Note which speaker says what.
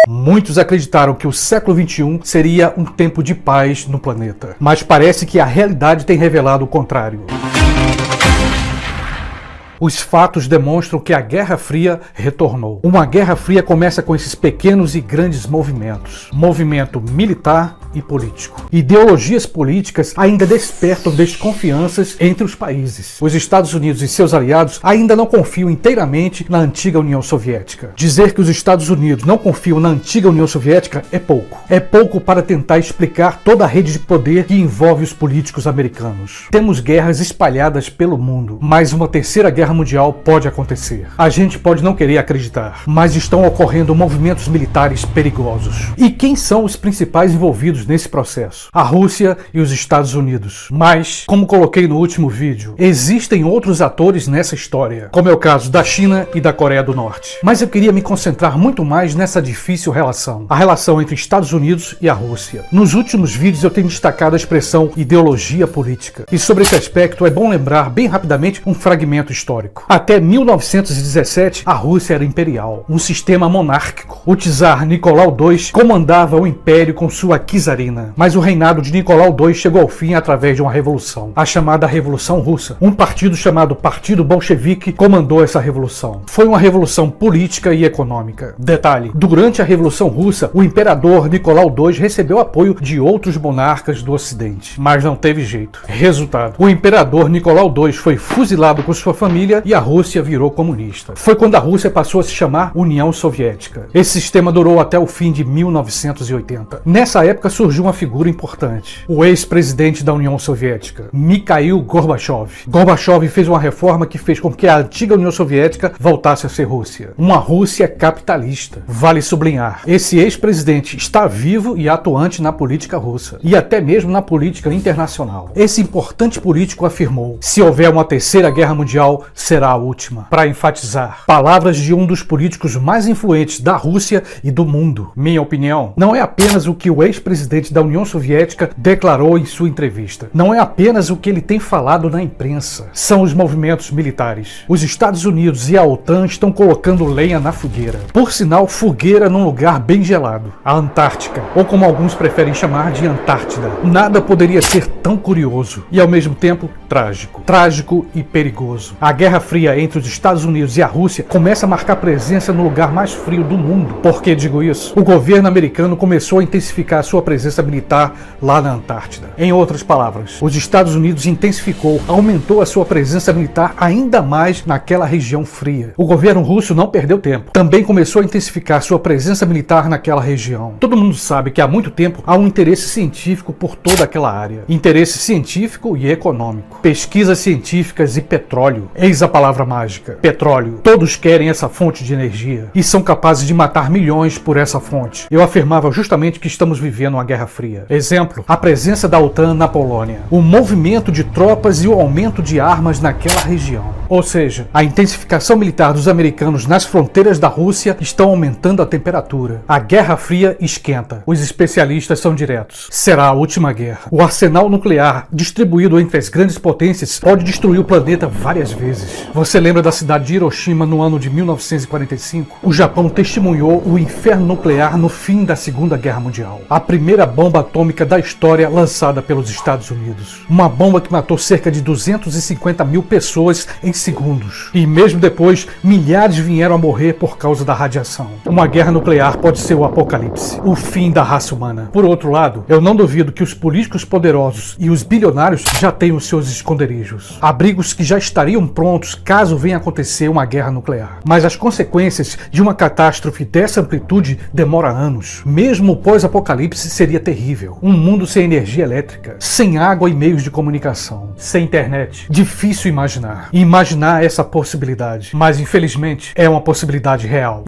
Speaker 1: Muitos acreditaram que o século XXI seria um tempo de paz no planeta, mas parece que a realidade tem revelado o contrário. Os fatos demonstram que a Guerra Fria retornou. Uma Guerra Fria começa com esses pequenos e grandes movimentos. Movimento militar e político. Ideologias políticas ainda despertam desconfianças entre os países. Os Estados Unidos e seus aliados ainda não confiam inteiramente na antiga União Soviética. Dizer que os Estados Unidos não confiam na antiga União Soviética é pouco. É pouco para tentar explicar toda a rede de poder que envolve os políticos americanos. Temos guerras espalhadas pelo mundo, mas uma terceira guerra mundial pode acontecer. A gente pode não querer acreditar, mas estão ocorrendo movimentos militares perigosos. E quem são os principais envolvidos nesse processo? A Rússia e os Estados Unidos. Mas, como coloquei no último vídeo, existem outros atores nessa história, como é o caso da China e da Coreia do Norte. Mas eu queria me concentrar muito mais nessa difícil relação, a relação entre Estados Unidos e a Rússia. Nos últimos vídeos eu tenho destacado a expressão ideologia política, e sobre esse aspecto é bom lembrar bem rapidamente um fragmento histórico. Até 1917, a Rússia era imperial, um sistema monárquico. O czar Nicolau II comandava o império com sua czarina, mas o reinado de Nicolau II chegou ao fim através de uma revolução, a chamada Revolução Russa. Um partido chamado Partido Bolchevique comandou essa revolução. Foi uma revolução política e econômica. Detalhe, durante a Revolução Russa, o imperador Nicolau II recebeu apoio de outros monarcas do Ocidente, mas não teve jeito. Resultado, o imperador Nicolau II foi fuzilado com sua família e a Rússia virou comunista. Foi quando a Rússia passou a se chamar União Soviética. Esse sistema durou até o fim de 1980. Nessa época surgiu uma figura importante, o ex-presidente da União Soviética, Mikhail Gorbachev. Gorbachev fez uma reforma que fez com que a antiga União Soviética voltasse a ser Rússia. Uma Rússia capitalista. Vale sublinhar, esse ex-presidente está vivo e atuante na política russa, e até mesmo na política internacional. Esse importante político afirmou: se houver uma terceira guerra mundial, será a última. Para enfatizar, palavras de um dos políticos mais influentes da Rússia e do mundo. Minha opinião, não é apenas o que o ex-presidente da União Soviética declarou em sua entrevista. Não é apenas o que ele tem falado na imprensa. São os movimentos militares. Os Estados Unidos e a OTAN estão colocando lenha na fogueira. Por sinal, fogueira num lugar bem gelado. A Antártica, ou como alguns preferem chamar de Antártida. Nada poderia ser tão curioso e ao mesmo tempo trágico. Trágico e perigoso. A Guerra Fria entre os Estados Unidos e a Rússia começa a marcar presença no lugar mais frio do mundo. Por que digo isso? O governo americano começou a intensificar a sua presença militar lá na Antártida. Em outras palavras, os Estados Unidos intensificou, aumentou a sua presença militar ainda mais naquela região fria. O governo russo não perdeu tempo. Também começou a intensificar sua presença militar naquela região. Todo mundo sabe que há muito tempo há um interesse científico por toda aquela área. Interesse científico e econômico. Pesquisas científicas e petróleo. Eis a palavra mágica: petróleo. Todos querem essa fonte de energia e são capazes de matar milhões por essa fonte. Eu afirmava justamente que estamos vivendo uma Guerra Fria. Exemplo, a presença da OTAN na Polônia, o movimento de tropas e o aumento de armas naquela região. Ou seja, a intensificação militar dos americanos nas fronteiras da Rússia estão aumentando a temperatura. A Guerra Fria esquenta. Os especialistas são diretos: será a última guerra. O arsenal nuclear distribuído entre as grandes potências pode destruir o planeta várias vezes. Você lembra da cidade de Hiroshima no ano de 1945? O Japão testemunhou o inferno nuclear no fim da Segunda Guerra Mundial. A primeira bomba atômica da história lançada pelos Estados Unidos. Uma bomba que matou cerca de 250 mil pessoas em segundos. E mesmo depois, milhares vieram a morrer por causa da radiação. Uma guerra nuclear pode ser o apocalipse, o fim da raça humana. Por outro lado, eu não duvido que os políticos poderosos e os bilionários já tenham seus esconderijos. Abrigos que já estariam prontos caso venha acontecer uma guerra nuclear. Mas as consequências de uma catástrofe dessa amplitude demoram anos. Mesmo o pós-apocalipse seria terrível. Um mundo sem energia elétrica, sem água e meios de comunicação, sem internet. Difícil imaginar essa possibilidade, mas infelizmente é uma possibilidade real.